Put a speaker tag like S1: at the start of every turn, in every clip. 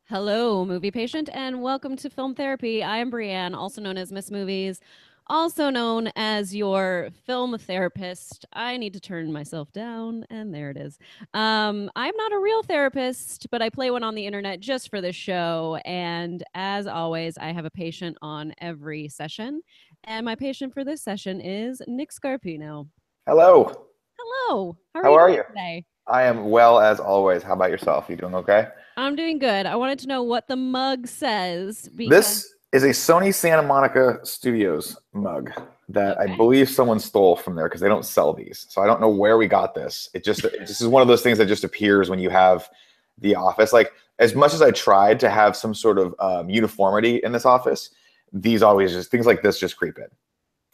S1: Hello, movie patient, and welcome to Film Therapy. I am Brienne, also known as Miss Movies, also known as your film therapist. I need to turn myself down, and there it is. I'm not a real therapist, but I play one on the internet just for this show. And as always, I have a patient on every session. And my patient for this session is Nick Scarpino.
S2: Hello.
S1: Hello, how are
S2: How
S1: you
S2: are
S1: doing
S2: you?
S1: today?
S2: I am well as always. How about yourself? You doing okay?
S1: I'm doing good. I wanted to know what the mug says because,
S2: This is a Sony Santa Monica Studios mug that I
S1: okay.
S2: believe someone stole from there because they don't sell these. So I don't know where we got this. It just is one of those things that just appears when you have the office. Like as much as I tried to have some sort of uniformity in this office, these always just things like this just creep in.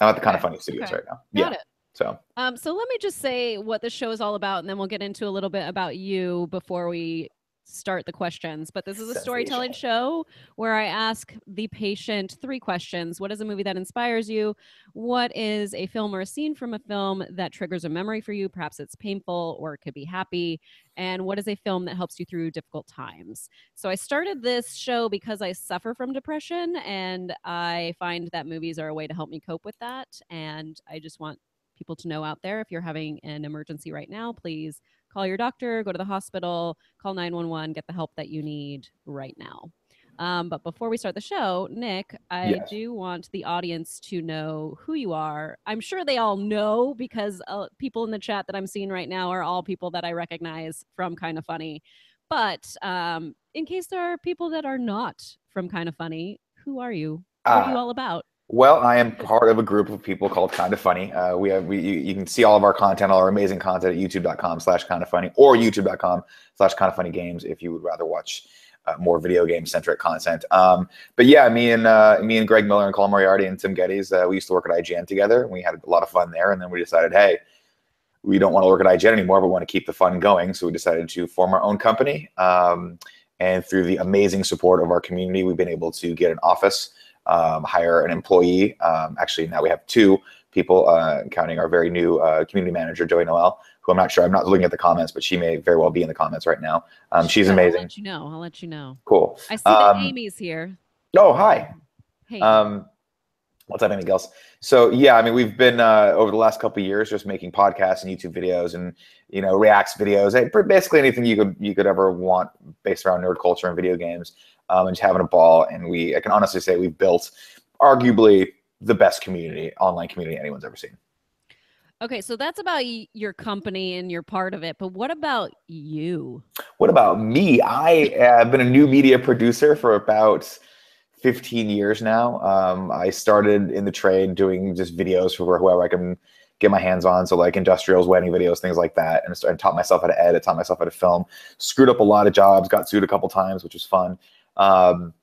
S2: I'm at the Kind of
S1: Okay.
S2: Funny Studios
S1: Okay.
S2: right now.
S1: Got
S2: Yeah.
S1: it.
S2: So
S1: So let me just say what this show is all about, and then we'll get into a little bit about you before we start the questions. But this is a storytelling
S2: sensational.
S1: show where I ask the patient three questions. What is a movie that inspires you? What is a film or a scene from a film that triggers a memory for you? Perhaps it's painful or it could be happy. And what is a film that helps you through difficult times? So I started this show because I suffer from depression, and I find that movies are a way to help me cope with that. And I just want people to know out there, if you're having an emergency right now, please call your doctor, go to the hospital, call 911, get the help that you need right now. But before we start the show, Nick, I
S2: Yes.
S1: do want the audience to know who you are. I'm sure they all know because people in the chat that I'm seeing right now are all people that I recognize from Kind of Funny. But in case there are people that are not from Kind of Funny, who are you? What are you
S2: Ah,
S1: all about?
S2: Well, I am part of a group of people called Kind of Funny. You can see all of our content, all our amazing content at youtube.com/kind of funny or youtube.com/kind of funny games if you would rather watch more video game centric content. But yeah, me and Greg Miller and Colin Moriarty and Tim Geddes, we used to work at IGN together. And we had a lot of fun there, and then we decided, hey, we don't want to work at IGN anymore, but want to keep the fun going. So we decided to form our own company. And through the amazing support of our community, we've been able to get an office, hire an employee. Actually, now we have two people, counting our very new community manager, Joey Noel, who I'm not looking at the comments, but she may very well be in the comments right now.
S1: She
S2: She's
S1: will. I'll
S2: amazing.
S1: let you know. I'll let you know.
S2: Cool.
S1: I see that
S2: Um,
S1: Amy's here.
S2: oh, hi.
S1: Hey, Amy.
S2: Um, what's up, Amy Gels? So yeah, I mean, we've been over the last couple of years just making podcasts and YouTube videos and reacts videos, basically anything you could ever want based around nerd culture and video games, and just having a ball. And I can honestly say we've built arguably the best online community anyone's ever seen.
S1: Okay, so that's about your company and you're part of it, but what about you?
S2: What about me? I have been a new media producer for about 15 years now. I started in the trade doing just videos for whoever I can get my hands on. So like industrials, wedding videos, things like that. And I taught myself how to edit, taught myself how to film, screwed up a lot of jobs, got sued a couple times, which was fun. Um,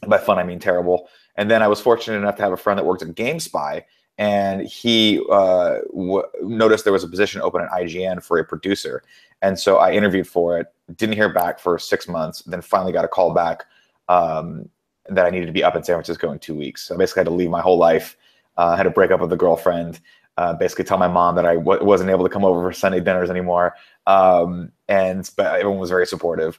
S2: by fun, I mean terrible. And then I was fortunate enough to have a friend that worked at GameSpy, and he noticed there was a position open at IGN for a producer. And so I interviewed for it, didn't hear back for 6 months, then finally got a call back that I needed to be up in San Francisco in 2 weeks. So I basically had to leave my whole life, had to break up with a girlfriend, basically tell my mom that I wasn't able to come over for Sunday dinners anymore. But everyone was very supportive.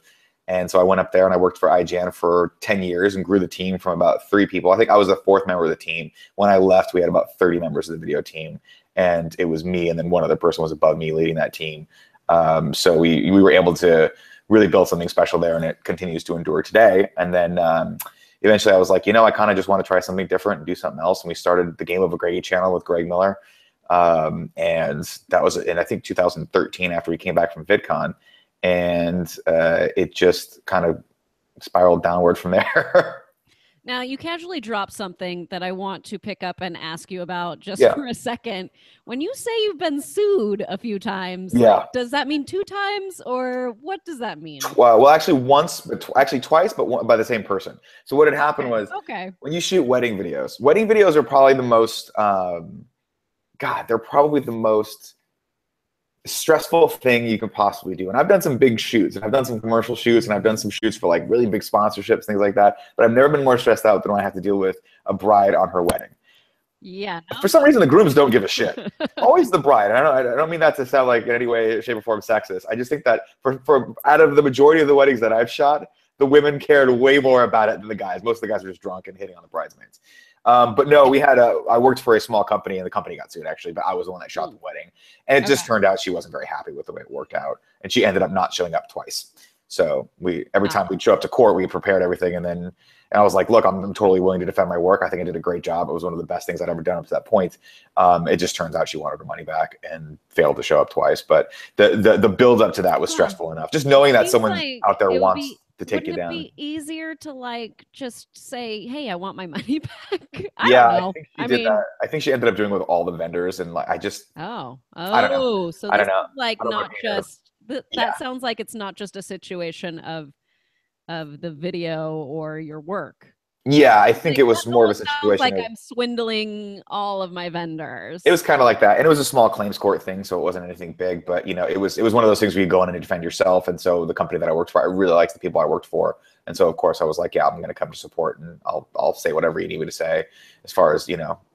S2: And so I went up there and I worked for IGN for 10 years and grew the team from about 3 people. I think I was the 4th member of the team. When I left, we had about 30 members of the video team. And it was me, and then one other person was above me leading that team. So we were able to really build something special there, and it continues to endure today. And then eventually I was like, I kind of just want to try something different and do something else. And we started the Game of a Greggy channel with Greg Miller. And that was in, I think, 2013 after we came back from VidCon. And it just kind of spiraled downward from there.
S1: Now, you casually dropped something that I want to pick up and ask you about just
S2: Yeah.
S1: for a second. When you say you've been sued a few times, like,
S2: Yeah.
S1: does that mean 2 times or what does that mean?
S2: Well, actually once, but actually twice, but by the same person. So what had happened
S1: Okay.
S2: was
S1: Okay.
S2: when you shoot wedding videos are probably the most, they're probably the most stressful thing you can possibly do. And I've done some big shoots, and I've done some commercial shoots, and I've done some shoots for like really big sponsorships, things like that. But I've never been more stressed out than when I have to deal with a bride on her wedding.
S1: Yeah.
S2: For some reason, the grooms don't give a shit. Always the bride. I don't mean that to sound like in any way, shape, or form sexist. I just think that for out of the majority of the weddings that I've shot, the women cared way more about it than the guys. Most of the guys were just drunk and hitting on the bridesmaids. But no, I worked for a small company, and the company got sued actually, but I was the one that shot the wedding. And it just turned out she wasn't very happy with the way it worked out. And she ended up not showing up twice. So every time we'd show up to court, we prepared everything. And I was like, look, I'm totally willing to defend my work. I think I did a great job. It was one of the best things I'd ever done up to that point. It just turns out she wanted her money back and failed to show up twice. But the build up to that was stressful enough. Just knowing that someone out there wants to take you down.
S1: Wouldn't it be easier to like just say, hey, I want my money back?
S2: I don't know. I think she did that. I think she ended up doing it with all the vendors, and like I don't know.
S1: So this is like not just that sounds like it's not just a situation of the video or your work.
S2: Yeah, I think it was more of a situation
S1: like I'm swindling all of my vendors.
S2: It was kind of like that, and it was a small claims court thing, so it wasn't anything big. But you know, it was one of those things where you go in and defend yourself. And so the company that I worked for, I really liked the people I worked for, and so of course I was like, yeah, I'm going to come to support, and I'll say whatever you need me to say as far as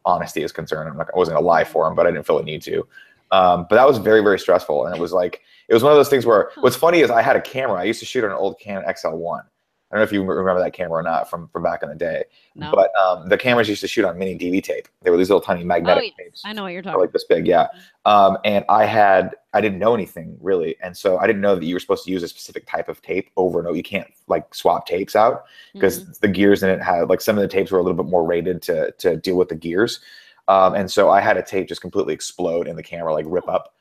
S2: honesty is concerned. I wasn't going to lie for them, but I didn't feel a need to. But that was very, very stressful, and it was one of those things where what's funny is I had a camera. I used to shoot on an old Canon XL1. I don't know if you remember that camera or not from back in the day. No. But the cameras used to shoot on mini DV tape. They were these little tiny magnetic tapes.
S1: I know what you're talking about.
S2: Like this big, yeah. And I didn't know anything really. And so I didn't know that you were supposed to use a specific type of tape over and over. You can't like swap tapes out because the gears in it had like some of the tapes were a little bit more rated to deal with the gears. And so I had a tape just completely explode in the camera, like rip up.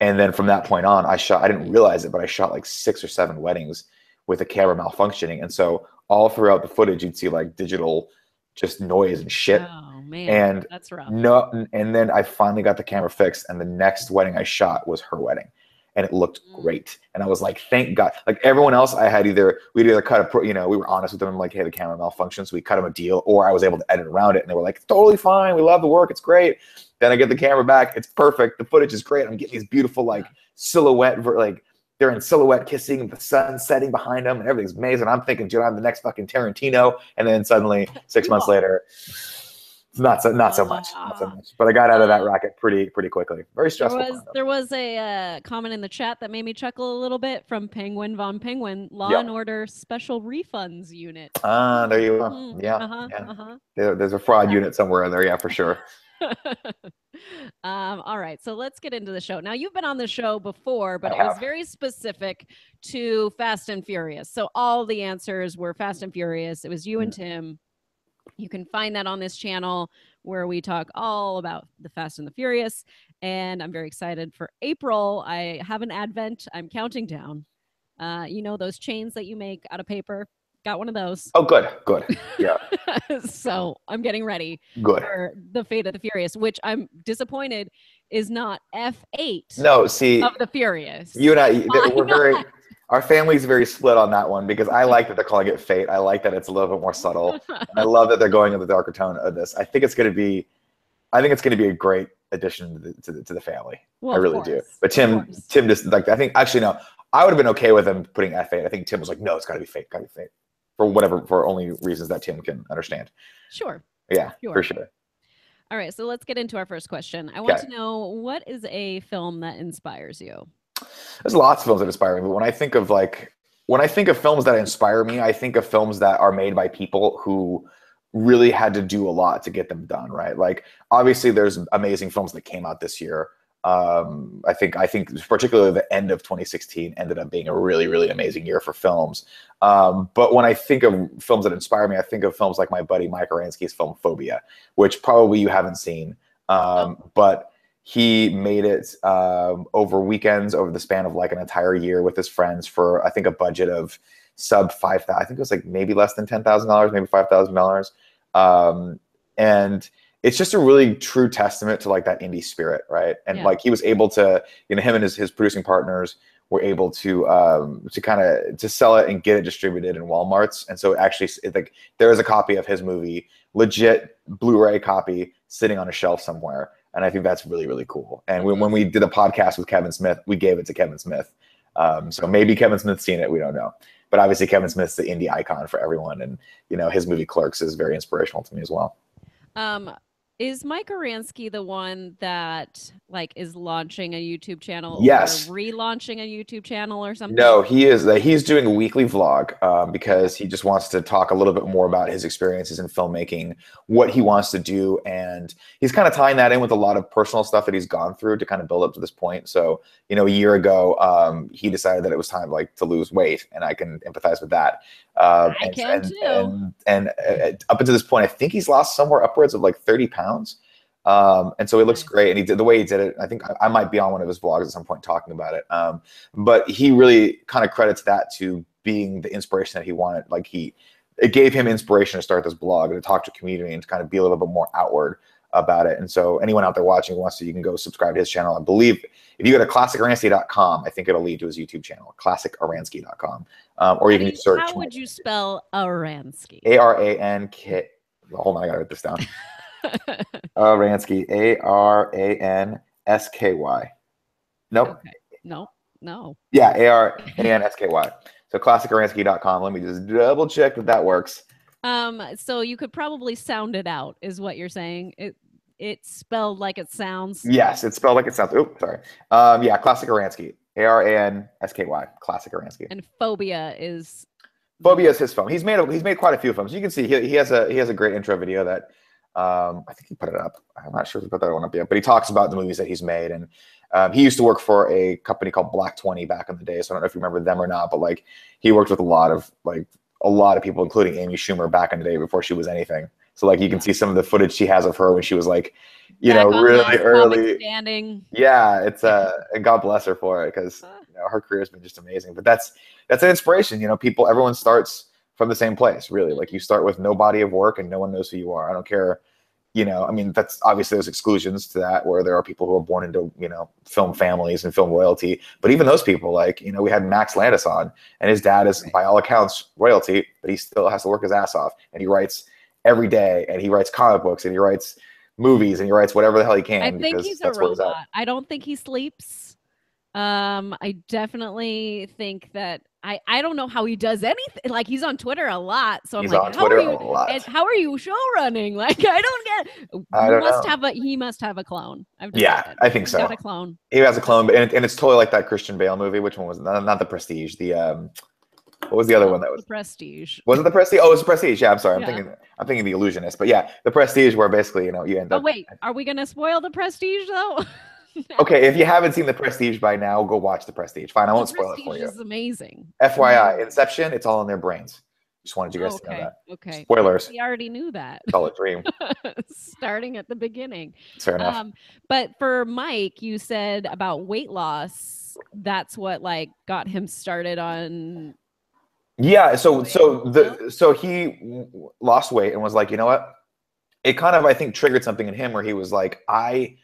S2: And then from that point on, I didn't realize it, but I shot like 6 or 7 weddings with the camera malfunctioning. And so all throughout the footage, you'd see like digital just noise and shit.
S1: Oh man,
S2: and
S1: that's rough.
S2: And then I finally got the camera fixed, and the next wedding I shot was her wedding, and it looked great. And I was like, thank God. Like everyone else, we'd either cut we were honest with them, like, hey, the camera malfunctioned, so we cut them a deal, or I was able to edit around it, and they were like, totally fine, we love the work, it's great. Then I get the camera back, it's perfect, the footage is great. I'm getting these beautiful like silhouette, like they're in silhouette kissing, the sun setting behind them, and everything's amazing. I'm thinking, dude, I'm the next fucking Tarantino. And then suddenly, 6 months later, it's not so much. But I got out of that racket pretty quickly. Very stressful.
S1: There was a comment in the chat that made me chuckle a little bit from Penguin Von Penguin, Law and Order Special Refunds Unit.
S2: There you go. There's a fraud unit somewhere in there, yeah, for sure.
S1: All right, so let's get into the show. Now, you've been on the show before, but it was very specific to Fast and Furious. So all the answers were Fast and Furious. It was you and Tim. You can find that on this channel where we talk all about the Fast and the Furious. And I'm very excited for April. I have an advent. I'm counting down. Those chains that you make out of paper? Got one of those.
S2: Oh, good. Yeah.
S1: So I'm getting ready
S2: for
S1: the Fate of the Furious, which I'm disappointed is not F8.
S2: No, see,
S1: of the Furious.
S2: You and I, our family's very split on that one, because I like that they're calling it Fate. I like that it's a little bit more subtle. I love that they're going in the darker tone of this. I think it's going to be a great addition to the family. Well, I really do. But Tim just like, I think actually no, I would have been okay with him putting F8. I think Tim was like, no, it's got to be Fate. For only reasons that Tim can understand.
S1: Sure.
S2: Yeah, for sure.
S1: All right, so let's get into our first question. I want to know, what is a film that inspires you?
S2: There's lots of films that inspire me, but when I think of films that inspire me, I think of films that are made by people who really had to do a lot to get them done, right? Like, obviously there's amazing films that came out this year. I think particularly the end of 2016 ended up being a really, really amazing year for films. But when I think of films that inspire me, I think of films like my buddy Mike Oransky's film Phobia, which probably you haven't seen. But he made it over weekends, over the span of like an entire year with his friends for, I think, a budget of sub $5,000. I think it was like maybe less than $10,000, maybe $5,000. And it's just a really true testament to like that indie spirit, right? And like he was able to, him and his producing partners were able to sell it and get it distributed in Walmarts. And so actually, like, there is a copy of his movie, legit Blu-ray copy, sitting on a shelf somewhere. And I think that's really, really cool. And when we did a podcast with Kevin Smith, we gave it to Kevin Smith. So maybe Kevin Smith's seen it, we don't know. But obviously Kevin Smith's the indie icon for everyone. And, his movie Clerks is very inspirational to me as well.
S1: Is Mike Oransky the one that like is launching a YouTube channel or
S2: Yes.
S1: relaunching a YouTube channel or
S2: No,
S1: something?
S2: he is. He's doing a weekly vlog
S1: Okay.
S2: because he just wants to talk a little bit more about his experiences in filmmaking, what he wants to do, and he's kind of tying that in with a lot of personal stuff that he's gone through to kind of build up to this point. So, a year ago, he decided that it was time like to lose weight, and I can empathize with that.
S1: I can too.
S2: Up until this point, I think he's lost somewhere upwards of like 30 pounds. And so it looks
S1: Nice.
S2: great, and he did the way he did it. I think I might be on one of his vlogs at some point talking about it. But he really kind of credits that to being the inspiration that he wanted. Like it gave him inspiration to start this blog and to talk to a community and to kind of be a little bit more outward about it. And so anyone out there watching who wants to, you can go subscribe to his channel. I believe if you go to classicaransky.com, I think it'll lead to his YouTube channel, classicaransky.com. Or you can just search
S1: How would you spell Aransky?
S2: Arank. Hold on, I gotta write this down. Aransky, Aransky. Nope.
S1: Okay. No, no.
S2: Yeah, Aransky. So classicaransky.com. Let me just double check that that works.
S1: So you could probably sound it out, is what you're saying. It's spelled like it sounds.
S2: Yes, it's spelled like it sounds. Oops, sorry. Yeah, Classic Aransky. Aransky. Classic Aransky.
S1: And phobia is
S2: Phobia is his film. He's made quite a few films. You can see he has a great intro video that I think he put it up. I'm not sure if he put that one up yet, but he talks about the movies that he's made. And he used to work for a company called Black 20 back in the day. So I don't know if you remember them or not, but like he worked with a lot of people, including Amy Schumer back in the day before she was anything. So like you can see some of the footage she has of her when she was like, really early.
S1: standing.
S2: Yeah, it's and God bless her for it because her career has been just amazing. But that's an inspiration. Everyone starts from the same place, really. Like you start with no body of work and no one knows who you are. I don't care. I mean, that's obviously there's exclusions to that where there are people who are born into, film families and film royalty. But even those people, like, we had Max Landis on, and his dad is, by all accounts, royalty, but he still has to work his ass off. And he writes every day, and he writes comic books, and he writes movies, and he writes whatever the hell he can.
S1: I think he's a robot. I don't think he sleeps. I definitely think that I don't know how he does anything. Like he's on Twitter a lot, so
S2: He's
S1: I'm
S2: on Twitter a lot.
S1: And how are you show running? Like I don't get. He must have a clone.
S2: Yeah, I think so.
S1: Got a clone.
S2: He has a clone, but and it's totally like that Christian Bale movie. Which one was it? Not the Prestige? What was the other one that was
S1: The Prestige?
S2: Was it the Prestige? Oh, it was the Prestige. Yeah, I'm sorry. I'm thinking the Illusionist. But yeah, the Prestige, where basically you end up.
S1: Oh wait, are we gonna spoil the Prestige though?
S2: Okay, if you haven't seen The Prestige by now, go watch The Prestige. Fine, I won't spoil it for you.
S1: It's amazing.
S2: FYI, Inception, it's all in their brains. Just wanted you guys to know that.
S1: Okay.
S2: Spoilers.
S1: We already knew that.
S2: It's all a dream.
S1: Starting at the beginning.
S2: Fair enough.
S1: But for Mike, you said about weight loss. That's what like got him started on.
S2: Yeah. So he lost weight and was like, you know what? It kind of, I think, triggered something in him where he was like, I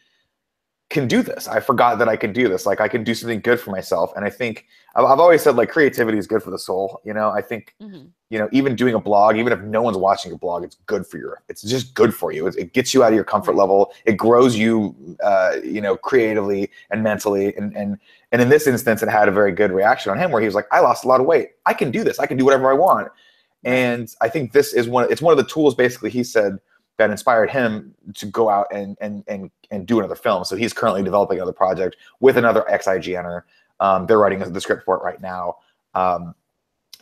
S2: can do this. I forgot that I could do this. Like I can do something good for myself. And I think I've always said like creativity is good for the soul. I think, even doing a blog, even if no one's watching your blog, it's good for it's just good for you. It gets you out of your comfort level. It grows you, creatively and mentally. And in this instance, it had a very good reaction on him where he was like, I lost a lot of weight. I can do this. I can do whatever I want. And I think this is it's one of the tools, basically, he said, that inspired him to go out and do another film. So he's currently developing another project with another ex-IGNer. They're writing the script for it right now.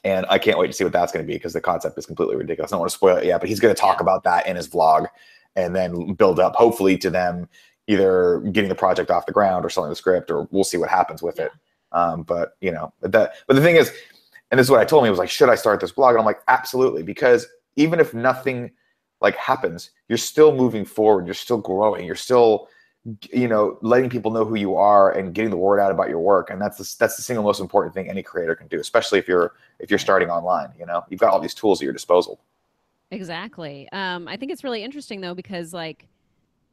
S2: And I can't wait to see what that's going to be because the concept is completely ridiculous. I don't want to spoil it yet, but he's going to talk about that in his vlog and then build up, hopefully, to them either getting the project off the ground or selling the script, or we'll see what happens with it. But the thing is, and this is what I told him, he was like, should I start this blog? And I'm like, absolutely, because even if nothing like happens, you're still moving forward, you're still growing, you're still letting people know who you are and getting the word out about your work. And that's the single most important thing any creator can do, especially if you're starting online. You've got all these tools at your disposal.
S1: Exactly. I think it's really interesting though, because like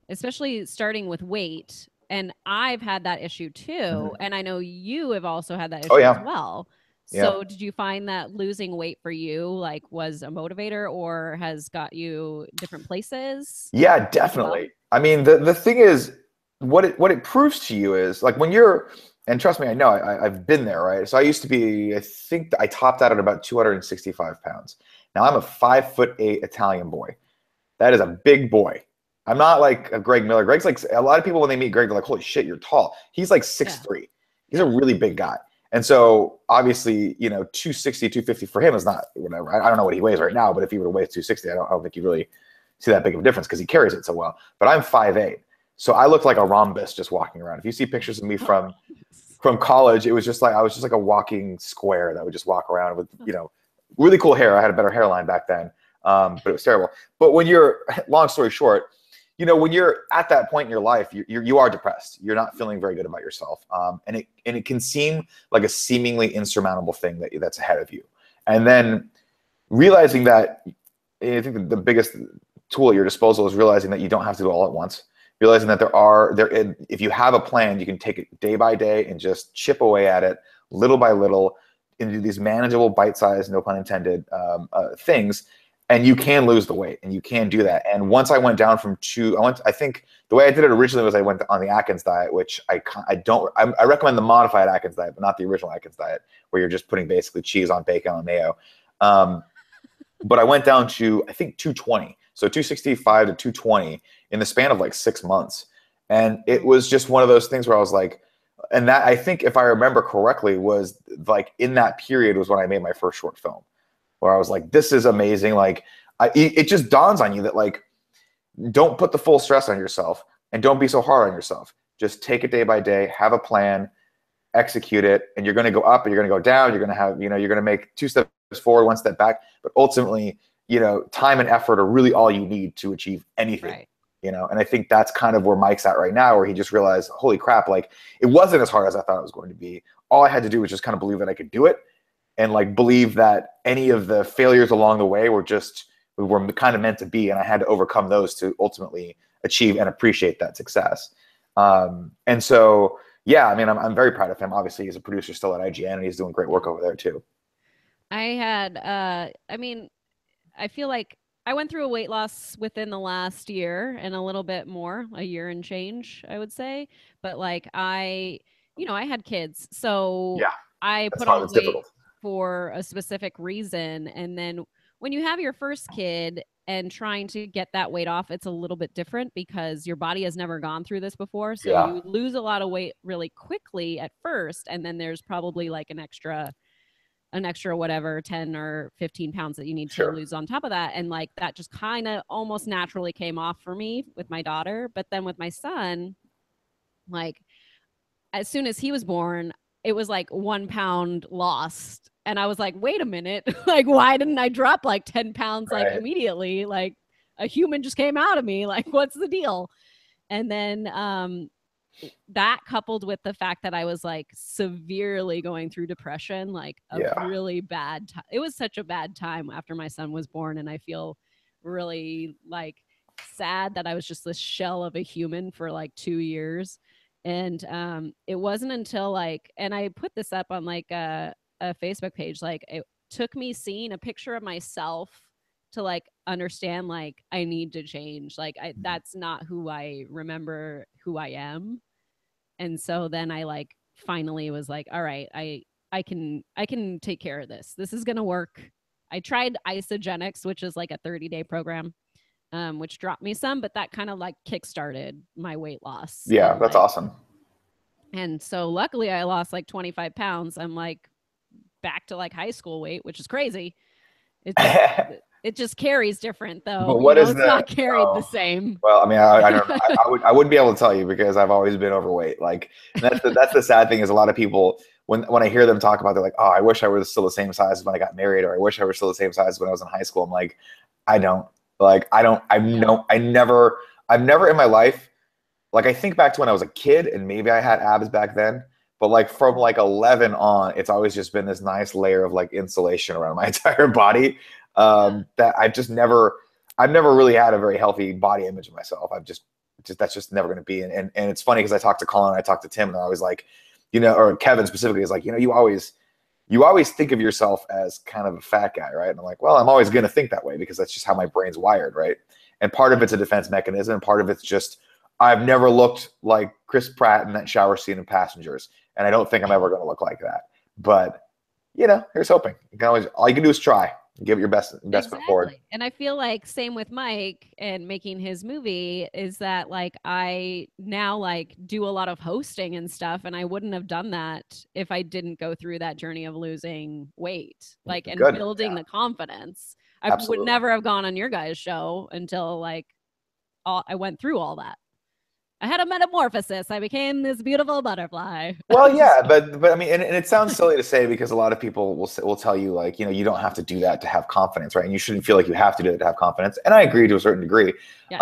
S1: especially starting with weight, and I've had that issue too, and I know you have also had that issue as well. So did you find that losing weight for you like was a motivator or has got you different places?
S2: Yeah, definitely. I mean, the thing is, what it proves to you is like when you're, and trust me, I know I've been there, right? So I used to be, I think I topped out at about 265 pounds. Now I'm a 5'8" Italian boy. That is a big boy. I'm not like a Greg Miller. Greg's like, a lot of people when they meet Greg, they're like, holy shit, you're tall. He's like 6'3". He's a really big guy. And so obviously, you know, 260, 250 for him is not whatever. I don't know what he weighs right now, but if he were to weigh 260, I don't think you really see that big of a difference because he carries it so well. But I'm 5'8". So I look like a rhombus just walking around. If you see pictures of me from college, it was just like I was just like a walking square that would just walk around with, you know, really cool hair. I had a better hairline back then, but it was terrible. But when you're, long story short, you know, when you're at that point in your life, you are depressed. You're not feeling very good about yourself, and it can seem like a seemingly insurmountable thing that's ahead of you. And then realizing that, I think the biggest tool at your disposal is realizing that you don't have to do it all at once. Realizing that if you have a plan, you can take it day by day and just chip away at it little by little into these manageable, bite-sized, no pun intended, things. And you can lose the weight, and you can do that. And once I went down from I think the way I did it originally was I went on the Atkins diet, which I recommend the modified Atkins diet, but not the original Atkins diet, where you're just putting basically cheese on bacon on mayo. But I went down to, I think, 220. So 265 to 220 in the span of like 6 months. And it was just one of those things where I was like, and that, I think if I remember correctly, was like in that period was when I made my first short film, where I was like, this is amazing. Like, it just dawns on you that, like, don't put the full stress on yourself and don't be so hard on yourself. Just take it day by day, have a plan, execute it, and you're going to go up and you're going to go down. You're going to have, you know, you're going to make 2 steps forward, 1 step back. But ultimately, you know, time and effort are really all you need to achieve anything.
S1: Right.
S2: You know, and I think that's kind of where Mike's at right now, where he just realized, holy crap, like, it wasn't as hard as I thought it was going to be. All I had to do was just kind of believe that I could do it, and like believe that any of the failures along the way were kind of meant to be, and I had to overcome those to ultimately achieve and appreciate that success. And so, yeah, I mean, I'm very proud of him. Obviously, he's a producer still at IGN, and he's doing great work over there too.
S1: I mean, I feel like I went through a weight loss within the last year and a little bit more, a year and change, I would say. But like I had kids, so
S2: Yeah,
S1: I
S2: that's
S1: put
S2: hard.
S1: on
S2: It's
S1: weight
S2: difficult.
S1: for a specific reason. And then when you have your first kid and trying to get that weight off, it's a little bit different because your body has never gone through this before. So
S2: Yeah,
S1: you lose a lot of weight really quickly at first, and then there's probably like an extra whatever 10 or 15 pounds that you need to
S2: sure.
S1: lose on top of that. And like that just kind of almost naturally came off for me with my daughter. But then with my son, like as soon as he was born, it was like 1 pound lost. And I was like, wait a minute, like, why didn't I drop like 10 pounds like
S2: Right.
S1: immediately? Like a human just came out of me. Like, what's the deal? And then that coupled with the fact that I was like severely going through depression, like a
S2: Yeah.
S1: really bad time. It was such a bad time after my son was born. And I feel really like sad that I was just this shell of a human for like 2 years. And it wasn't until like, and I put this up on like a Facebook page, like it took me seeing a picture of myself to like understand like I need to change. Like that's not who I remember who I am. And so then I like finally was like, all right, I can take care of this. This is gonna work. I tried isogenics, which is like a 30-day program, which dropped me some, but that kind of like kickstarted my weight loss.
S2: Yeah,
S1: And
S2: that's
S1: like,
S2: awesome.
S1: and so luckily I lost like 25 pounds. I'm like back to like high school weight, which is crazy. It just it just carries different though.
S2: But
S1: You
S2: what
S1: know,
S2: is
S1: it's
S2: the?
S1: not carried the same.
S2: Well, I mean, I don't know. I wouldn't be able to tell you because I've always been overweight. Like that's the sad thing is a lot of people when I hear them talk about, they're like, oh, I wish I was still the same size as when I got married, or I wish I was still the same size when I was in high school. I'm like, I don't. Like I don't. I've never in my life. Like I think back to when I was a kid and maybe I had abs back then. But like from like 11 on, it's always just been this nice layer of like insulation around my entire body. That I've never really had a very healthy body image of myself. That's just never going to be. And it's funny because I talked to Colin, I talked to Tim, and I was like, you know, or Kevin specifically is like, you know, you always think of yourself as kind of a fat guy, right? And I'm like, well, I'm always going to think that way because that's just how my brain's wired, right? And part of it's a defense mechanism, and part of it's just I've never looked like Chris Pratt in that shower scene in Passengers, and I don't think I'm ever going to look like that. But you know, here's hoping. All you can do is try. Give it your best foot forward.
S1: Exactly. And I feel like same with Mike and making his movie is that like I now like do a lot of hosting and stuff, and I wouldn't have done that if I didn't go through that journey of losing weight, like, and
S2: Good.
S1: building
S2: Yeah,
S1: the confidence. I would
S2: absolutely.
S1: never have gone on your guys' show until like I went through all that. I had a metamorphosis. I became this beautiful butterfly.
S2: Well, yeah, but I mean, and it sounds silly to say because a lot of people will tell you like, you know, you don't have to do that to have confidence, right? And you shouldn't feel like you have to do it to have confidence. And I agree to a certain degree.
S1: Yes.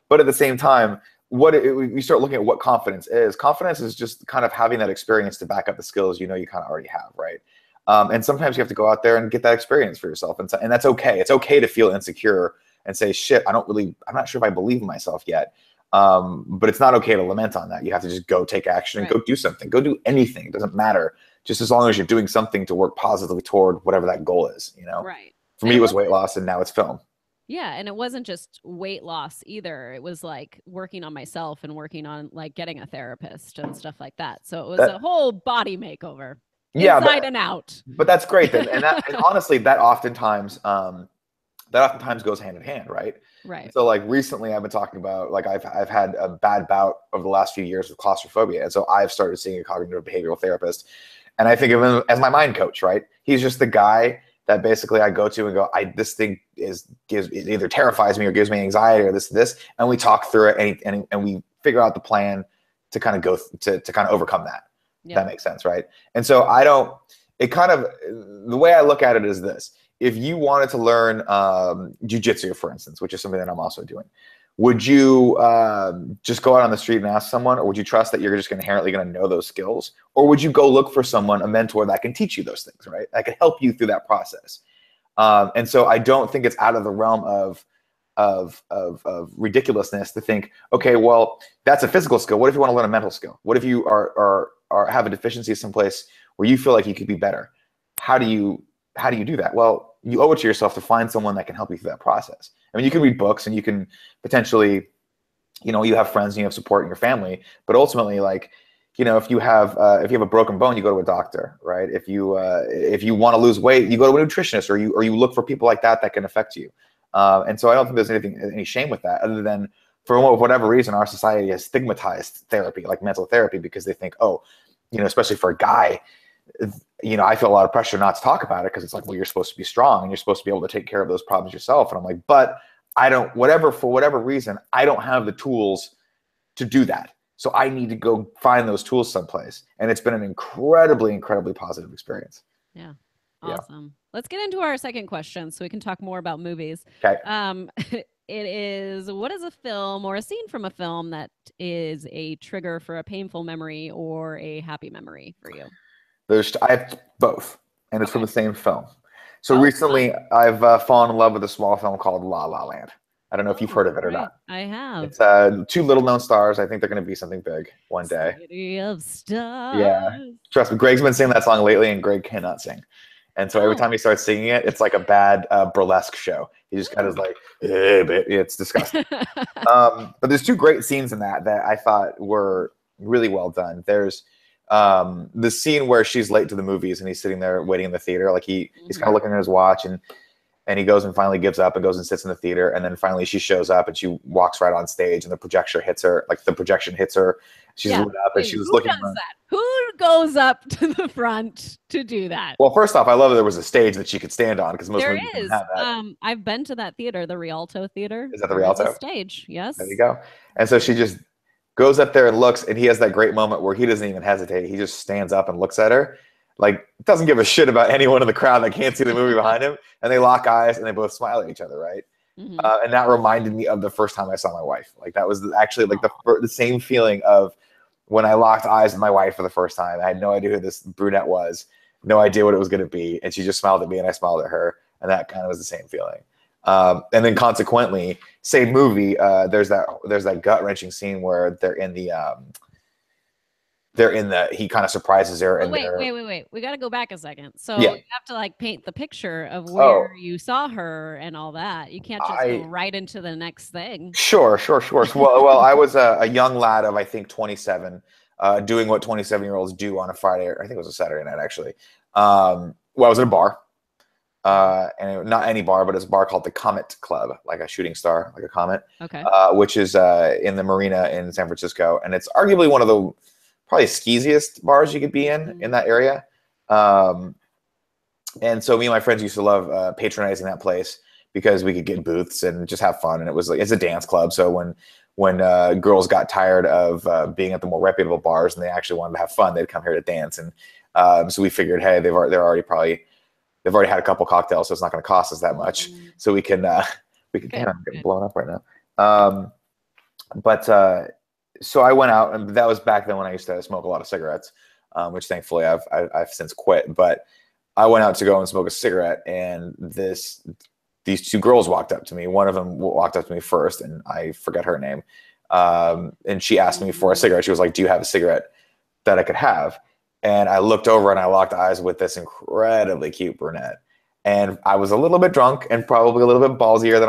S2: But at the same time, you start looking at what confidence is. Confidence is just kind of having that experience to back up the skills you know you kind of already have, right? And sometimes you have to go out there and get that experience for yourself, and that's okay. It's okay to feel insecure and say, shit, I'm not sure if I believe in myself yet. But it's not okay to lament on that. You have to just go take action and go do something. Go do anything. It doesn't matter. Just as long as you're doing something to work positively toward whatever that goal is, you know?
S1: Right.
S2: For me, it was weight loss, and now it's film.
S1: Yeah. And it wasn't just weight loss either. It was like working on myself and working on like getting a therapist and stuff like that. So it was a whole body makeover.
S2: Yeah,
S1: inside and out.
S2: But that's great then. And honestly, that oftentimes goes hand in hand, right?
S1: Right.
S2: So like recently I've been talking about like I've had a bad bout over the last few years with claustrophobia. And so I've started seeing a cognitive behavioral therapist. And I think of him as my mind coach, right? He's just the guy that basically I go to and go, this thing it either terrifies me or gives me anxiety or this, and we talk through it and we figure out the plan to kind of go to kind of overcome that. Yep. That makes sense, right? And so the way I look at it is this. If you wanted to learn jujitsu, for instance, which is something that I'm also doing, would you just go out on the street and ask someone, or would you trust that you're just inherently going to know those skills? Or would you go look for someone, a mentor that can teach you those things, right? That can help you through that process. And so I don't think it's out of the realm of ridiculousness to think, okay, well, that's a physical skill. What if you want to learn a mental skill? What if you have a deficiency someplace where you feel like you could be better? How do you do that? Well, you owe it to yourself to find someone that can help you through that process. I mean, you can read books and you can potentially, you know, you have friends and you have support in your family, but ultimately, like, you know, if you have a broken bone, you go to a doctor, right? If you want to lose weight, you go to a nutritionist, or you look for people like that can affect you. And so I don't think there's any shame with that, other than for whatever reason, our society has stigmatized therapy, like mental therapy, because they think, oh, you know, especially for a guy, you know, I feel a lot of pressure not to talk about it because it's like, well, you're supposed to be strong and you're supposed to be able to take care of those problems yourself. And I'm like, but for whatever reason, I don't have the tools to do that. So I need to go find those tools someplace. And it's been an incredibly, incredibly positive experience.
S1: Yeah. Awesome. Yeah. Let's get into our second question so we can talk more about movies.
S2: Okay.
S1: It is, what is a film or a scene from a film that is a trigger for a painful memory or a happy memory for you?
S2: I have both, and it's from the same film. So recently, I've fallen in love with a small film called La La Land. I don't know if you've heard of it or not.
S1: I have.
S2: It's two little-known stars. I think they're going to be something big one day.
S1: City of Stars.
S2: Yeah, trust me. Greg's been singing that song lately, and Greg cannot sing. And so every time he starts singing it, it's like a bad burlesque show. He just kind of like, it's disgusting. But there's two great scenes in that I thought were really well done. There's the scene where she's late to the movies and he's sitting there waiting in the theater. Like he's kind of looking at his watch and he goes and finally gives up and goes and sits in the theater. And then finally she shows up and she walks right on stage and the projection hits her. She's lit up and she was looking.
S1: Who does that? Who goes up to the front to do that?
S2: Well, first off, I love that there was a stage that she could stand on because most
S1: movies
S2: don't have that.
S1: I've been to that theater, the Rialto Theater.
S2: Is that the Rialto?
S1: Stage, yes.
S2: There you go. And so she just goes up there and looks, and he has that great moment where he doesn't even hesitate. He just stands up and looks at her, like doesn't give a shit about anyone in the crowd that can't see the movie behind him. And they lock eyes and they both smile at each other, right? Mm-hmm. And that reminded me of the first time I saw my wife. Like that was actually like the same feeling of when I locked eyes with my wife for the first time. I had no idea who this brunette was, no idea what it was going to be, and she just smiled at me, and I smiled at her, and that kind of was the same feeling. And then consequently, same movie. There's that gut wrenching scene where he kind of surprises her. And
S1: wait. We got to go back a second. So you have to like paint the picture of where you saw her and all that. You can't just go right into the next thing.
S2: Sure. Well, I was a young lad of, I think, 27, doing what 27-year-olds do on a Friday, or I think it was a Saturday night, actually. I was at a bar. not any bar, but it's a bar called the Comet Club, like a shooting star, like a comet,
S1: Okay.
S2: which is in the marina in San Francisco, and it's arguably one of the probably skeeziest bars you could be in that area. And so me and my friends used to love patronizing that place because we could get booths and just have fun. And it was like it's a dance club, so when girls got tired of being at the more reputable bars and they actually wanted to have fun, they'd come here to dance. And so we figured, hey, they've already had a couple cocktails, so it's not going to cost us that much. So we can damn, I'm getting blown up right now. But so I went out, and that was back then when I used to smoke a lot of cigarettes, which thankfully I've since quit. But I went out to go and smoke a cigarette, and these two girls walked up to me. One of them walked up to me first, and I forget her name. And she asked me for a cigarette. She was like, "Do you have a cigarette that I could have?" And I looked over and I locked eyes with this incredibly cute brunette. And I was a little bit drunk and probably a little bit ballsier than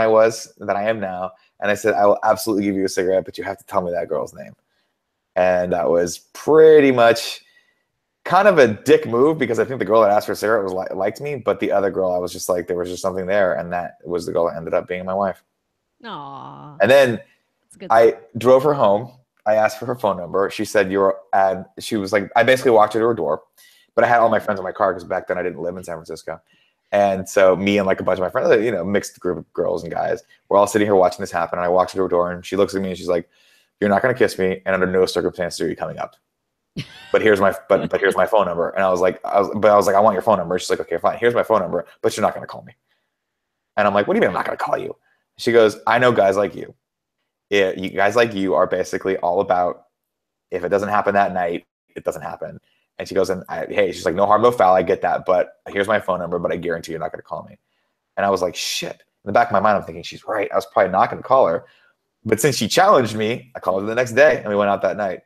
S2: I am now. And I said, "I will absolutely give you a cigarette, but you have to tell me that girl's name." And that was pretty much kind of a dick move because I think the girl that asked for a cigarette was liked me, but the other girl, I was just like, there was just something there, and that was the girl that ended up being my wife.
S1: Aww.
S2: And then I drove her home. I asked for her phone number. She said she was like, I basically walked her to her door, but I had all my friends in my car because back then I didn't live in San Francisco. And so me and like a bunch of my friends, mixed group of girls and guys, we're all sitting here watching this happen. And I walked her to her door and she looks at me and she's like, "You're not going to kiss me. And under no circumstances are you coming up. But here's my phone number." And I was like, I want your phone number. She's like, "Okay, fine. Here's my phone number, but you're not going to call me." And I'm like, "What do you mean I'm not going to call you?" She goes, "I know guys like you. You guys like you are basically all about, if it doesn't happen that night, it doesn't happen." And she goes, hey, she's like, "No harm, no foul. I get that, but here's my phone number, but I guarantee you're not going to call me." And I was like, shit. In the back of my mind, I'm thinking she's right. I was probably not going to call her. But since she challenged me, I called her the next day and we went out that night.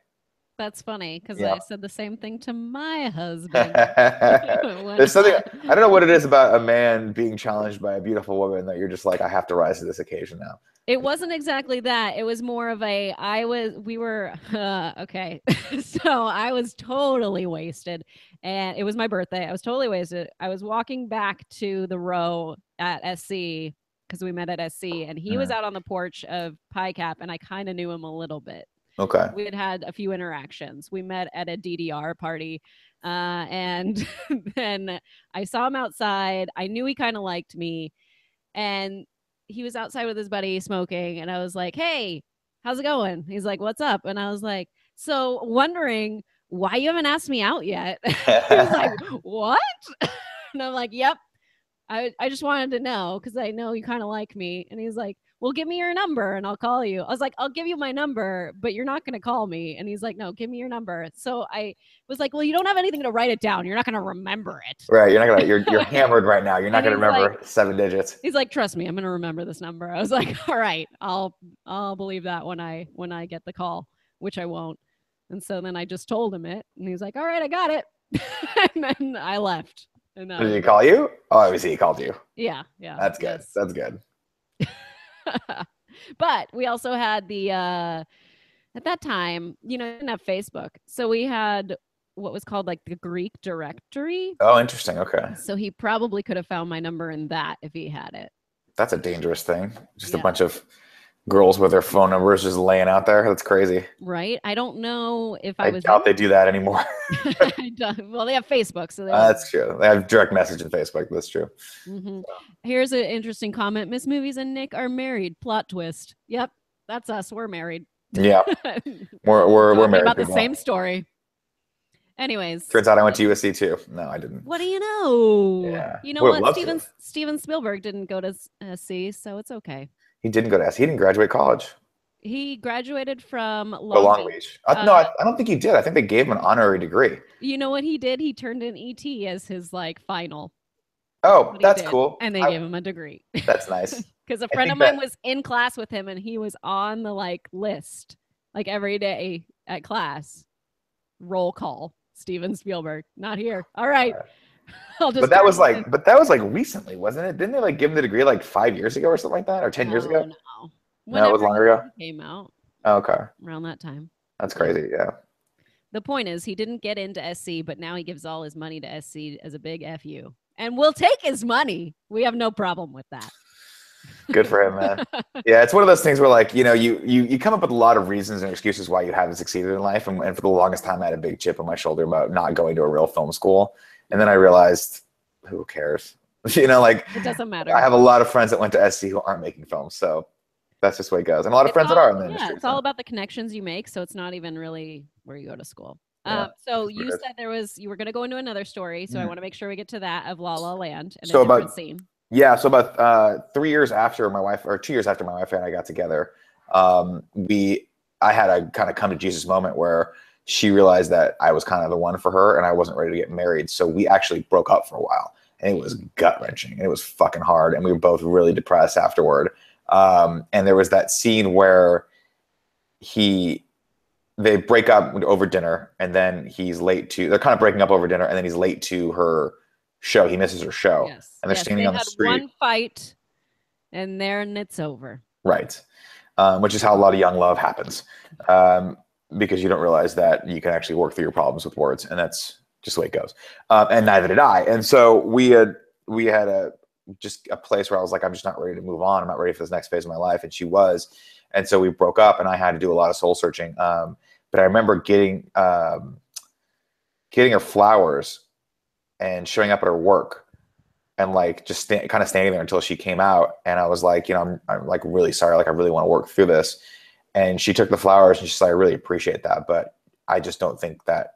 S1: That's funny because I said the same thing to my husband.
S2: There's something, I don't know what it is about a man being challenged by a beautiful woman that you're just like, I have to rise to this occasion now.
S1: It wasn't exactly that. It was more of okay. So I was totally wasted and it was my birthday. I was totally wasted. I was walking back to the row at SC because we met at SC and he was out on the porch of Pi Cap and I kind of knew him a little bit.
S2: Okay.
S1: We had a few interactions. We met at a DDR party. And then I saw him outside. I knew he kind of liked me. And he was outside with his buddy smoking. And I was like, "Hey, how's it going?" He's like, "What's up?" And I was like, "So wondering why you haven't asked me out yet." He was like, "What?" And I'm like, "Yep. I just wanted to know because I know you kind of like me." And he's like, "Well, give me your number and I'll call you." I was like, "I'll give you my number, but you're not going to call me." And he's like, "No, give me your number." So I was like, "Well, you don't have anything to write it down. You're not going to remember it."
S2: Right. You're hammered right now. You're not going to remember 7 digits.
S1: He's like, "Trust me, I'm going to remember this number." I was like, "All right, I'll believe that when I get the call, which I won't." And so then I just told him it and he's like, "All right, I got it." And then I left. And
S2: did he call you? Oh, obviously he called you.
S1: Yeah.
S2: That's good. Yes. That's good.
S1: But we also had at that time, didn't have Facebook. So we had what was called like the Greek directory.
S2: Oh, interesting. Okay.
S1: So he probably could have found my number in that if he had it.
S2: That's a dangerous thing. Just a bunch of girls with their phone numbers just laying out there. That's crazy.
S1: Right. I don't know if
S2: I doubt they do that anymore.
S1: Well, they have Facebook. So
S2: that's true. They have direct message in Facebook. That's true.
S1: Mm-hmm. So. Here's an interesting comment. Miss Movies and Nick are married. Plot twist. Yep. That's us. We're married.
S2: Yeah. We're married.
S1: About the same story. Anyways.
S2: Turns out I went to USC too. No, I didn't.
S1: What do you know?
S2: Yeah.
S1: You know what? Steven Spielberg didn't go to SC, so it's okay.
S2: He didn't go to SC. He didn't graduate college.
S1: He graduated from
S2: Long Beach. No, I don't think he did. I think they gave him an honorary degree.
S1: You know what he did? He turned in ET as his final.
S2: Oh, that's cool.
S1: And they gave him a degree.
S2: That's nice.
S1: Because a friend of mine was in class with him and he was on the list every day at class. Roll call. Steven Spielberg, not here. All right.
S2: But that was recently, wasn't it? Didn't they give him the degree 5 years ago or something like that, or 10 years ago?
S1: No.
S2: No, it was longer ago.
S1: Came out.
S2: Oh, okay.
S1: Around that time.
S2: That's crazy. Yeah.
S1: The point is, he didn't get into SC, but now he gives all his money to SC as a big FU. And we'll take his money. We have no problem with that.
S2: Good for him, man. Yeah, it's one of those things where like, you come up with a lot of reasons and excuses why you haven't succeeded in life. And for the longest time, I had a big chip on my shoulder about not going to a real film school. And then I realized, who cares? Like
S1: it doesn't matter.
S2: I have a lot of friends that went to SC who aren't making films. So that's just the way it goes. And a lot of friends that are in the industry.
S1: It's all about the connections you make. So it's not even really where you go to school. Yeah, so you said you were going to go into another story. So I want to make sure we get to that of La La Land and a different scene.
S2: Yeah. So about 3 years after my wife, or 2 years after my wife and I got together, I had a kind of come to Jesus moment where she realized that I was kind of the one for her and I wasn't ready to get married. So we actually broke up for a while and it was gut wrenching and it was fucking hard. And we were both really depressed afterward. And there was that scene where they break up over dinner and then they're kind of breaking up over dinner and then he's late to her show. He misses her show.
S1: Yes.
S2: And they're standing on the street.
S1: One fight and then it's over.
S2: Right. Which is how a lot of young love happens. Because you don't realize that you can actually work through your problems with words. And that's just the way it goes. And neither did I. And so we had just a place where I was like, I'm just not ready to move on. I'm not ready for this next phase of my life. And she was. And so we broke up and I had to do a lot of soul searching. But I remember getting her flowers and showing up at her work and like just kind of standing there until she came out. And I was like, I'm like really sorry. Like I really want to work through this. And she took the flowers and she's like, I really appreciate that. But I just don't think that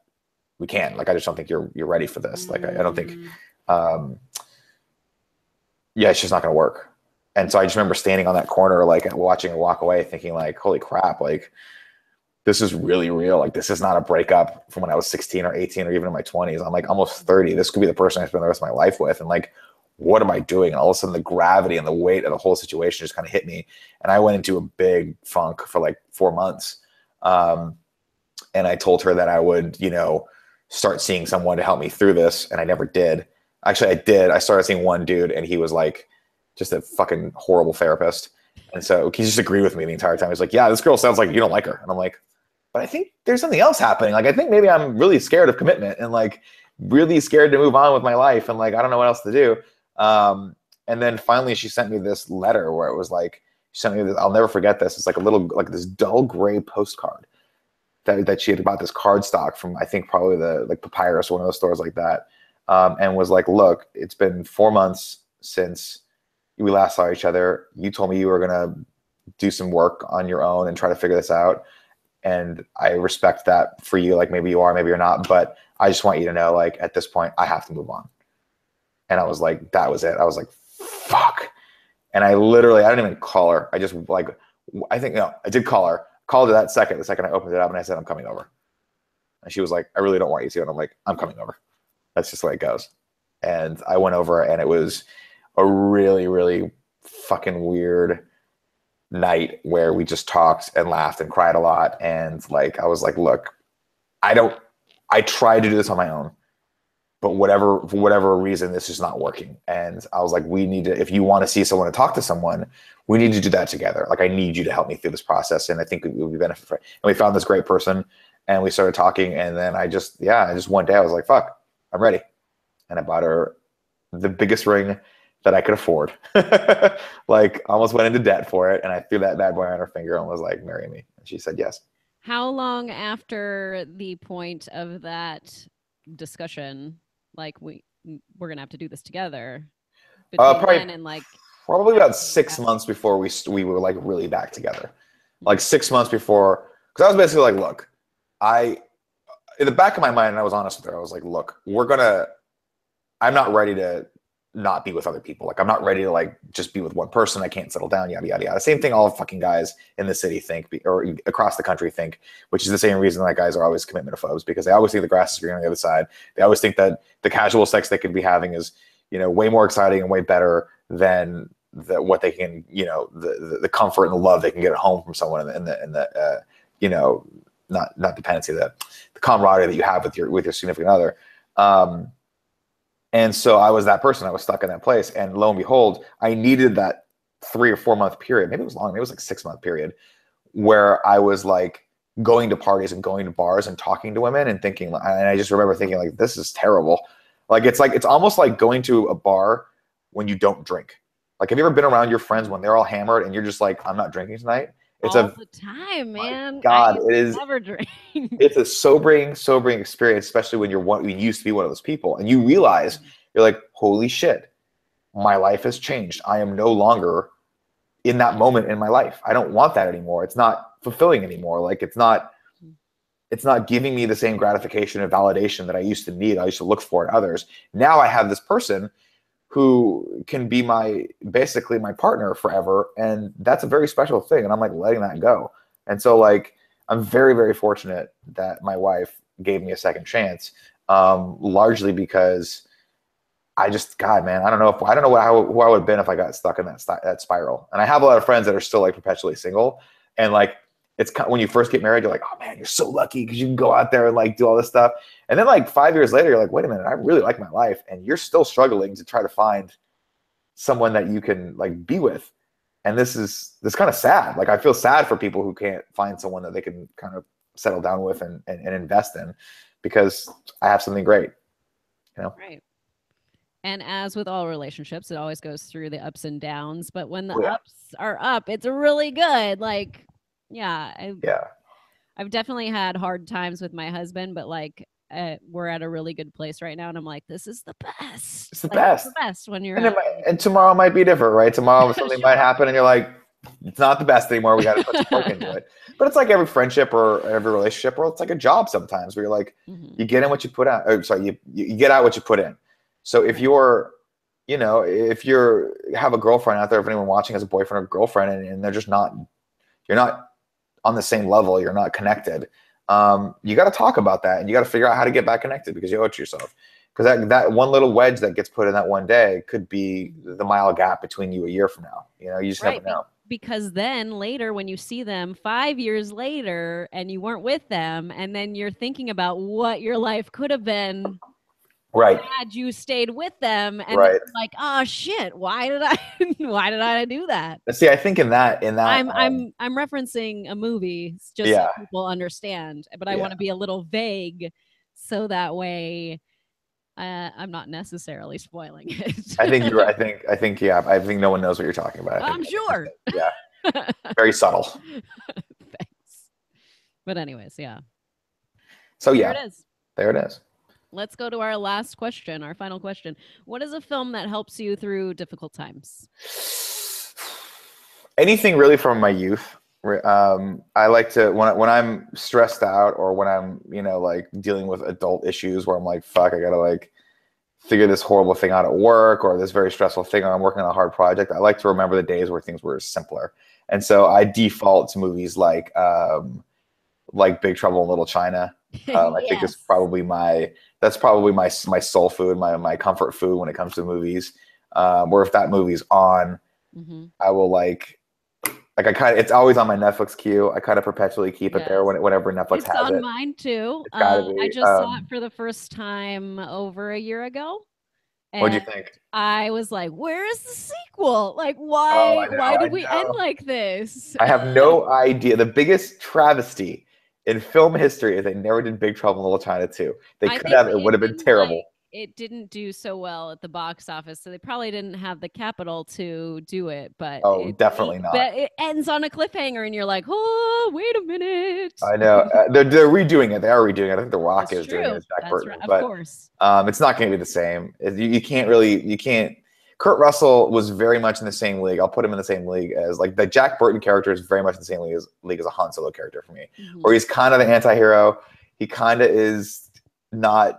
S2: we can. Like, I just don't think you're ready for this. Like, I don't think, it's just not going to work. And so I just remember standing on that corner, like watching her walk away thinking like, holy crap, like this is really real. Like this is not a breakup from when I was 16 or 18 or even in my 20s. I'm like almost 30. This could be the person I spend the rest of my life with. And like, what am I doing? And all of a sudden the gravity and the weight of the whole situation just kind of hit me. And I went into a big funk for like 4 months. And I told her that I would, start seeing someone to help me through this. And I never did. Actually, I did. I started seeing one dude and he was like just a fucking horrible therapist. And so he just agreed with me the entire time. He's like, yeah, this girl sounds like you don't like her. And I'm like, but I think there's something else happening. Like, I think maybe I'm really scared of commitment and like really scared to move on with my life. And like, I don't know what else to do. And then finally she sent me this letter where it was like, she sent me this, I'll never forget this. It's like a little, like this dull gray postcard that she had bought this card stock from, I think probably the like Papyrus, one of those stores like that. And was like, look, it's been 4 months since we last saw each other. You told me you were going to do some work on your own and try to figure this out. And I respect that for you. Like maybe you are, maybe you're not, but I just want you to know, like at this point I have to move on. And I was like, that was it. I was like, fuck. And I didn't even call her. I just like, I did call her, called her the second I opened it up and I said, I'm coming over. And she was like, I really don't want you to. And I'm like, I'm coming over. That's just the way it goes. And I went over and it was a really, really fucking weird night where we just talked and laughed and cried a lot. And like, I was like, look, I tried to do this on my own, but for whatever reason, this is not working. And I was like, we need to, if you want to see someone and talk to someone, we need to do that together. Like, I need you to help me through this process. And I think it would be benefit for it. And we found this great person and we started talking. And then I just one day I was like, fuck, I'm ready. And I bought her the biggest ring that I could afford. Like almost went into debt for it. And I threw that bad boy on her finger and was like, marry me. And she said, yes.
S1: How long after the point of that discussion, like we're going to have to do this together?
S2: Probably about 6 months before we were like really back together. Like 6 months before, because I was basically like, look, in the back of my mind, and I was honest with her, I was like, look, I'm not ready to not be with other people. Like, I'm not ready to like just be with one person. I can't settle down, yada, yada, yada. Same thing all fucking guys in the city think, or across the country think, which is the same reason that guys are always commitment-phobes, because they always think the grass is greener on the other side. They always think that the casual sex they could be having is, way more exciting and way better than what they can, the comfort and the love they can get at home from someone, and the not dependency, the camaraderie that you have with your significant other. And so I was that person. I was stuck in that place. And lo and behold, I needed that 3 or 4 month period. Maybe it was long. Maybe it was like 6 month period where I was like going to parties and going to bars and talking to women and thinking, and I just remember thinking like, this is terrible. Like it's almost like going to a bar when you don't drink. Like, have you ever been around your friends when they're all hammered and you're just like, I'm not drinking tonight? It's
S1: All
S2: a
S1: the time,
S2: My
S1: man. I
S2: God,
S1: used
S2: it
S1: to
S2: is.
S1: never drink.
S2: It's a sobering experience, especially when you used to be one of those people, and you realize you're like, holy shit, my life has changed. I am no longer in that moment in my life. I don't want that anymore. It's not fulfilling anymore. Like it's not giving me the same gratification and validation that I used to need. I used to look for in others. Now I have this person who can be basically my partner forever, and that's a very special thing. And I'm like letting that go. And so like I'm very, very fortunate that my wife gave me a second chance, largely because God, man, I don't know who I would have been if I got stuck in that spiral. And I have a lot of friends that are still like perpetually single, and like it's when you first get married, you're like, oh man, you're so lucky because you can go out there and like do all this stuff. And then like 5 years later, you're like, wait a minute, I really like my life, and you're still struggling to try to find someone that you can like be with. And this kind of sad. Like I feel sad for people who can't find someone that they can kind of settle down with and invest in, because I have something great, you know?
S1: Right. And as with all relationships, it always goes through the ups and downs. But when the
S2: Oh, yeah.
S1: ups are up, it's really good. Like, yeah,
S2: Yeah.
S1: I've definitely had hard times with my husband, but like we're at a really good place right now. And I'm like, this is the best.
S2: It's the
S1: Like, it's
S2: best.
S1: the best when you're
S2: And
S1: at
S2: and tomorrow might be different, right? Tomorrow something might
S1: sure.
S2: happen and you're like, it's not the best anymore. We got to put some work into it. But it's like every friendship or every relationship, or it's like a job sometimes where you're like,
S1: Mhm.
S2: you get in what you put out. Oh, sorry, you get out what you put in. So if you're, if you're have a girlfriend out there, if anyone watching has a boyfriend or girlfriend, and they're just not, you're not on the same level, you're not connected. You got to talk about that, and you got to figure out how to get back connected, because you owe it to yourself. Because that one little wedge that gets put in that one day could be the mile gap between you a year from now. You just never
S1: Right.
S2: know.
S1: Because then later, when you see them 5 years later and you weren't with them, and then you're thinking about what your life could have been
S2: Right.
S1: had you stayed with them, and then
S2: Right.
S1: you're like, oh shit, why did I why did I do that?
S2: See, I think in that,
S1: I'm referencing a movie just so
S2: yeah,
S1: people understand, but I
S2: yeah.
S1: want to be a little vague so that way I'm not necessarily spoiling it.
S2: I think you're. Yeah. I think no one knows what you're talking about.
S1: I'm sure.
S2: Yeah. Very subtle.
S1: Thanks. But anyways, yeah.
S2: So
S1: There
S2: yeah,
S1: it is.
S2: there it is.
S1: Let's go to our last question, our final question. What is a film that helps you through difficult times?
S2: Anything really from my youth. I like to when I'm stressed out, or when I'm like dealing with adult issues where I'm like, fuck, I gotta like figure this horrible thing out at work, or this very stressful thing, or I'm working on a hard project. I like to remember the days where things were simpler, and so I default to movies like Big Trouble in Little China. I think
S1: Yes.
S2: that's probably my soul food, my comfort food when it comes to movies. Where if that movie's on, I will it's always on my Netflix queue. I kind of perpetually keep it there
S1: Yes.
S2: whenever Netflix
S1: It's
S2: has
S1: on
S2: it.
S1: mine too.
S2: It's gotta be.
S1: I just saw it for the first time over a year ago,
S2: What'd you
S1: and
S2: think?
S1: I was like, "Where is the sequel? Like,
S2: Oh,
S1: why
S2: I
S1: did we end
S2: know.
S1: like this?"
S2: I have no idea. The biggest travesty in film history is they never did Big Trouble in Little China 2. They
S1: I
S2: could
S1: think
S2: have. It would have been terrible.
S1: it didn't do so well at the box office, so they probably didn't have the capital to do it. But
S2: Oh, definitely not.
S1: it ends on a cliffhanger, and you're like, "Oh, wait a minute."
S2: I know. They're redoing it. They are redoing it. I think The Rock
S1: That's
S2: is doing it
S1: true.
S2: as Jack
S1: That's
S2: Burton,
S1: right. Of
S2: but
S1: course.
S2: it's not going to be the same. You can't. Kurt Russell was very much in the same league. I'll put him in the same league as like the Jack Burton character is very much in the same league as a Han Solo character for me, where he's kind of the anti-hero. He kind of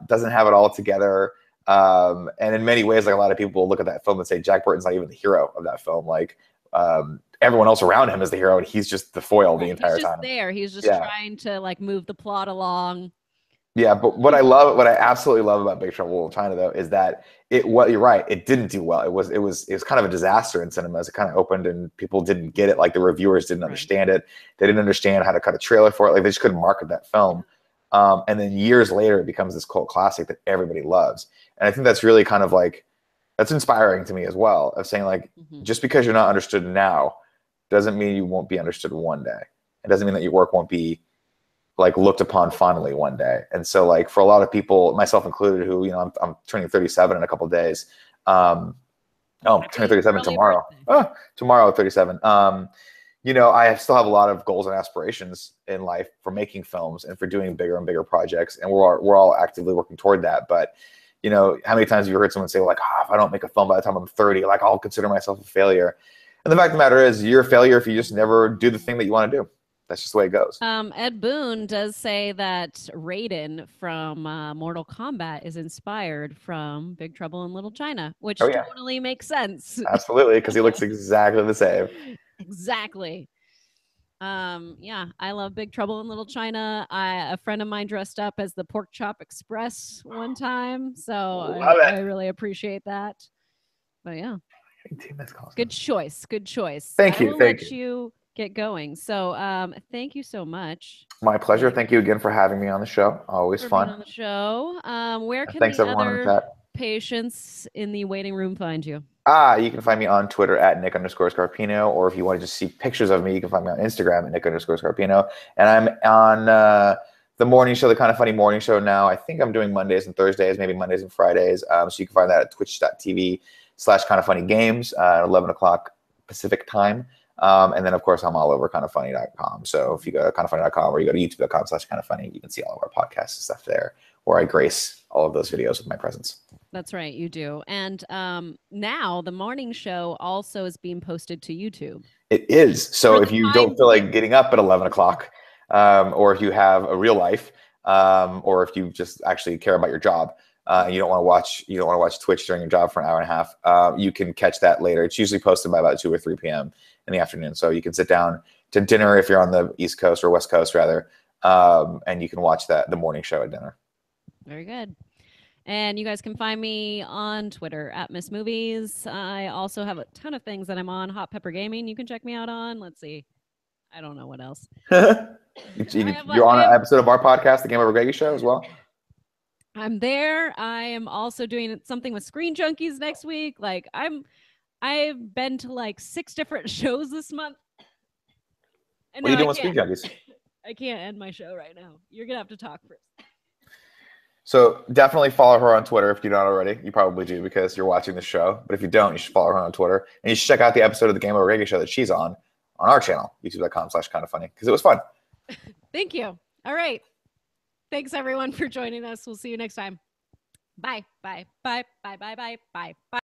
S2: doesn't have it all together. And in many ways, like a lot of people will look at that film and say Jack Burton's not even the hero of that film. Like everyone else around him is the hero, and he's just the foil the entire
S1: He's just
S2: time.
S1: there. He's just trying to like move the plot along.
S2: Yeah, but what I absolutely love about Big Trouble in Little China though is that you're right, it didn't do well. It was kind of a disaster in cinemas. It kind of opened and people didn't get it. Like the reviewers didn't understand it. They didn't understand how to cut a trailer for it. Like they just couldn't market that film. And then years later, it becomes this cult classic that everybody loves. And I think that's really kind of like that's inspiring to me as well. Of saying like just because you're not understood now doesn't mean you won't be understood one day. It doesn't mean that your work won't be like looked upon fondly one day. And so like for a lot of people, myself included, who, you know, I'm turning 37 in a couple of days. Oh, I'm turning 37 tomorrow. Oh, tomorrow, 37. You know, I still have a lot of goals and aspirations in life for making films and for doing bigger and bigger projects. And we're all actively working toward that. But, you know, how many times have you heard someone say like, oh, if I don't make a film by the time I'm 30, like I'll consider myself a failure. And the fact of the matter is you're a failure if you just never do the thing that you want to do. That's just the way it goes.
S1: Ed Boon does say that Raiden from Mortal Kombat is inspired from Big Trouble in Little China, which
S2: Oh yeah,
S1: totally makes sense.
S2: absolutely, because he looks exactly the same.
S1: Exactly. Yeah, I love Big Trouble in Little China. A friend of mine dressed up as the Pork Chop Express one time, so I really appreciate that. But yeah, good choice. Good choice.
S2: Thank you.
S1: I will let you get going. So, thank you so much.
S2: My pleasure. Thank you again for having me on the show. Always fun.
S1: Being on the show. Where can
S2: Thanks
S1: the
S2: everyone in the
S1: other
S2: chat.
S1: patients in the waiting room find you?
S2: You can find me on Twitter at Nick_Scarpino, or if you want to just see pictures of me, you can find me on Instagram at Nick_Scarpino. And I'm on the morning show, the Kind of Funny morning show now. I think I'm doing Mondays and Thursdays, maybe Mondays and Fridays. So you can find that at twitch.tv/kindoffunnygames at 11 o'clock Pacific time. And then, of course, I'm all over kindoffunny.com. So if you go to kindoffunny.com or you go to youtube.com/kindoffunny, you can see all of our podcasts and stuff there, where I grace all of those videos with my presence.
S1: That's right, you do. And now the morning show also is being posted to YouTube.
S2: It is. So if you don't feel like getting up at 11 o'clock, or if you have a real life, or if you just actually care about your job, and you don't want to watch Twitch during your job for an hour and a half, you can catch that later. It's usually posted by about 2 or 3 p.m. in the afternoon. So you can sit down to dinner if you're on the East Coast or West Coast rather, and you can watch the morning show at dinner.
S1: Very good. And you guys can find me on Twitter at Miss Movies. I also have a ton of things that I'm on. Hot Pepper Gaming, you can check me out on. Let's see. I don't know what else.
S2: You're on an episode of our podcast, The Game Over Greggy Show, as well?
S1: I'm there. I am also doing something with Screen Junkies next week. Like I've been to like 6 different shows this month.
S2: And what are you doing with Screen Junkies?
S1: I can't end my show right now. You're going to have to talk first.
S2: So definitely follow her on Twitter if you don't already. You probably do because you're watching the show. But if you don't, you should follow her on Twitter. And you should check out the episode of the Game Over Greggy Show that she's on our channel, youtube.com/kindoffunny, because it was fun.
S1: Thank you. All right. Thanks everyone for joining us. We'll see you next time. Bye. Bye. Bye. Bye. Bye. Bye. Bye. Bye.